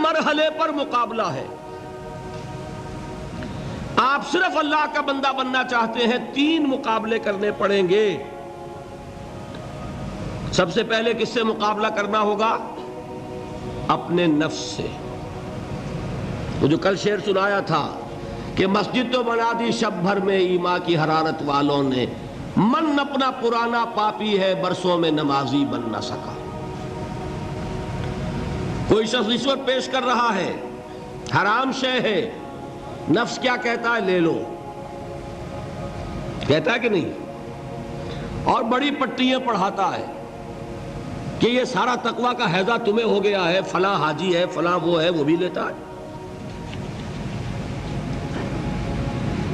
مرحلے پر مقابلہ ہے. آپ صرف اللہ کا بندہ بننا چاہتے ہیں، 3 مقابلے کرنے پڑیں گے. سب سے پہلے کس سے مقابلہ کرنا ہوگا؟ اپنے نفس سے. وہ جو کل شعر سنایا تھا کہ مسجد تو بنا دی شب بھر میں ایمان کی حرارت والوں نے، من اپنا پرانا پاپی ہے برسوں میں نمازی بن نہ سکا. کوئی شخص رشوت پیش کر رہا ہے، حرام شے ہے، نفس کیا کہتا ہے؟ لے لو. کہتا ہے کہ نہیں؟ اور بڑی پٹیاں پڑھاتا ہے کہ یہ سارا تقویٰ کا حیضہ تمہیں ہو گیا ہے، فلاں حاجی ہے، فلاں وہ ہے، وہ بھی لیتا ہے،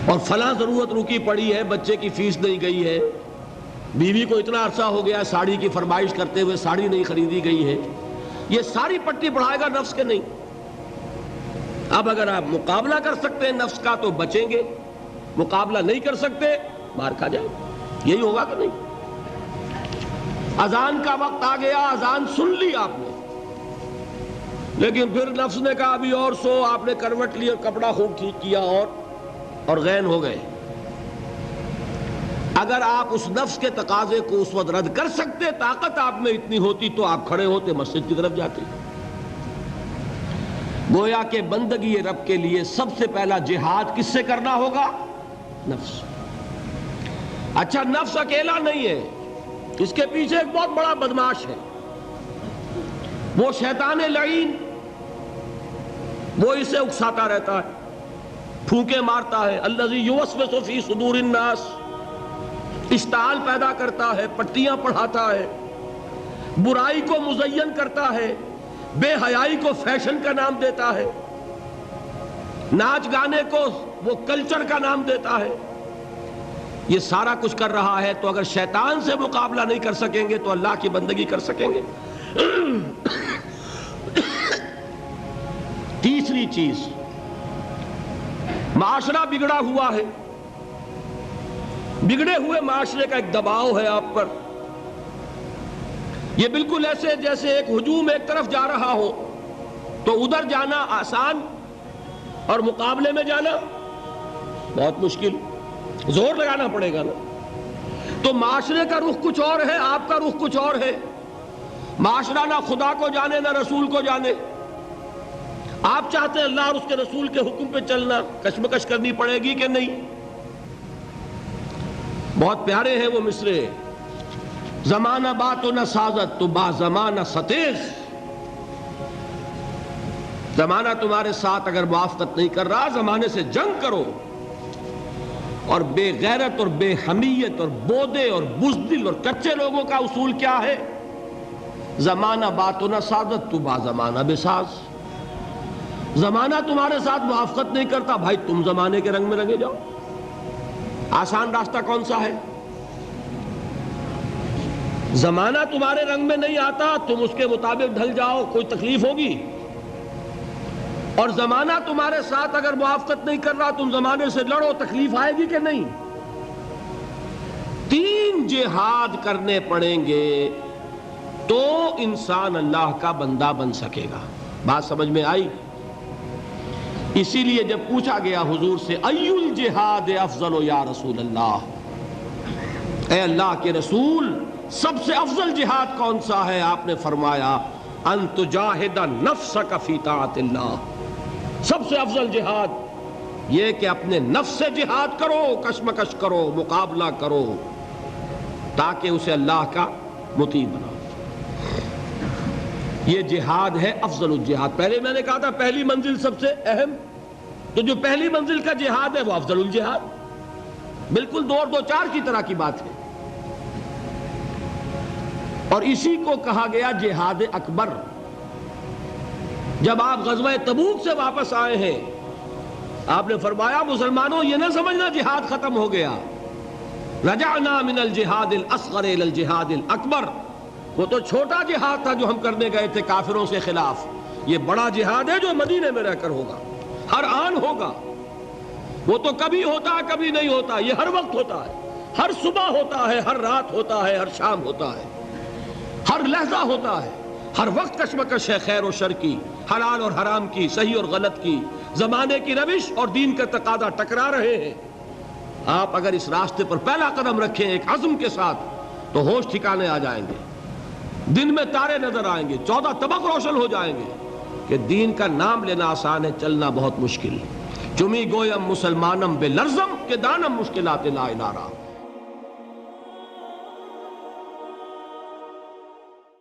اور فلاں ضرورت رکی پڑی ہے، بچے کی فیس نہیں گئی ہے، بیوی کو اتنا عرصہ ہو گیا ساڑی کی فرمائش کرتے ہوئے ساڑی نہیں خریدی گئی ہے. یہ ساری پٹی پڑھائے گا نفس کے نہیں. اب اگر آپ مقابلہ کر سکتے ہیں نفس کا تو بچیں گے، مقابلہ نہیں کر سکتے مار کھا جائے. یہی ہوگا کہ نہیں؟ اذان کا وقت آ گیا، اذان سن لی آپ نے، لیکن پھر نفس نے کہا ابھی اور سو، آپ نے کروٹ لی اور کپڑا خوب ٹھیک کیا اور غین ہو گئے. اگر آپ اس نفس کے تقاضے کو اس وقت رد کر سکتے، طاقت آپ میں اتنی ہوتی تو آپ کھڑے ہوتے مسجد کی طرف جاتے. گویا کہ بندگی رب کے لیے سب سے پہلا جہاد کس سے کرنا ہوگا؟ نفس. اچھا نفس اکیلا نہیں ہے، اس کے پیچھے ایک بہت بڑا بدماش ہے، وہ شیطان لعین. وہ اسے اکساتا رہتا ہے، پھونکے مارتا ہے. الذی یوسوس فی صدور الناس، اشتعال پیدا کرتا ہے، پٹیاں پڑھاتا ہے، برائی کو مزین کرتا ہے، بے حیائی کو فیشن کا نام دیتا ہے، ناچ گانے کو وہ کلچر کا نام دیتا ہے. یہ سارا کچھ کر رہا ہے. تو اگر شیطان سے مقابلہ نہیں کر سکیں گے تو اللہ کی بندگی کر سکیں گے؟ تیسری چیز، معاشرہ بگڑا ہوا ہے. بگڑے ہوئے معاشرے کا ایک دباؤ ہے آپ پر. یہ بالکل ایسے جیسے ایک ہجوم ایک طرف جا رہا ہو تو ادھر جانا آسان اور مقابلے میں جانا بہت مشکل، زور لگانا پڑے گا نا. تو معاشرے کا رخ کچھ اور ہے، آپ کا رخ کچھ اور ہے. معاشرہ نہ خدا کو جانے نہ رسول کو جانے. آپ چاہتے ہیں اللہ اور اس کے رسول کے حکم پہ چلنا، کشمکش کرنی پڑے گی کہ نہیں؟ بہت پیارے ہیں وہ مصرے، زمانہ بات و نہ سازت تو با زمانہ ستیز. زمانہ تمہارے ساتھ اگر موافقت نہیں کر رہا، زمانے سے جنگ کرو. اور بے غیرت اور بے حمیت اور بودے اور بزدل اور کچے لوگوں کا اصول کیا ہے؟ زمانہ بات و نہ سازت تو با زمانہ بے ساز. زمانہ تمہارے ساتھ موافقت نہیں کرتا، بھائی تم زمانے کے رنگ میں رنگے جاؤ. آسان راستہ کون سا ہے؟ زمانہ تمہارے رنگ میں نہیں آتا، تم اس کے مطابق ڈھل جاؤ، کوئی تکلیف ہوگی. اور زمانہ تمہارے ساتھ اگر موافقت نہیں کر رہا، تم زمانے سے لڑو، تکلیف آئے گی کہ نہیں؟ 3 جہاد کرنے پڑیں گے تو انسان اللہ کا بندہ بن سکے گا. بات سمجھ میں آئی؟ اسی لیے جب پوچھا گیا حضور سے ای الجہاد افضل یا رسول اللہ، اے اللہ کے رسول سب سے افضل جہاد کون سا ہے؟ آپ نے فرمایا ان تجاہد نفسک فی طاعت اللہ. سب سے افضل جہاد یہ کہ اپنے نفس سے جہاد کرو، کشمکش کرو، مقابلہ کرو، تاکہ اسے اللہ کا مطیع بناؤ. یہ جہاد ہے افضل الجہاد. پہلے میں نے کہا تھا پہلی منزل سب سے اہم، تو جو پہلی منزل کا جہاد ہے وہ افضل الجہاد. بالکل 2 اور 2 4 کی طرح کی بات ہے. اور اسی کو کہا گیا جہاد اکبر. جب آپ غزوہ تبوک سے واپس آئے ہیں، آپ نے فرمایا مسلمانوں یہ نہ سمجھنا جہاد ختم ہو گیا. رجعنا من الجہاد الاصغر الى الجہاد الاکبر. وہ تو چھوٹا جہاد تھا جو ہم کرنے گئے تھے کافروں سے خلاف. یہ بڑا جہاد ہے جو مدینے میں رہ کر ہوگا، ہر آن ہوگا. وہ تو کبھی ہوتا ہے کبھی نہیں ہوتا، یہ ہر وقت ہوتا ہے. ہر صبح ہوتا ہے، ہر رات ہوتا ہے، ہر شام ہوتا ہے، ہر لحظہ ہوتا ہے، ہر وقت کشمکش ہے خیر و شر کی، حلال اور حرام کی، صحیح اور غلط کی، زمانے کی روش اور دین کا تقاضا ٹکرا رہے ہیں۔ آپ اگر اس راستے پر پہلا قدم رکھیں ایک عزم کے ساتھ تو ہوش ٹھکانے آ جائیں گے، دن میں تارے نظر آئیں گے، 14 طبق روشن ہو جائیں گے کہ دین کا نام لینا آسان ہے، چلنا بہت مشکل۔ چمی گویم مسلمانم بے لرزم کہ دانم مشکلات لا الہ را۔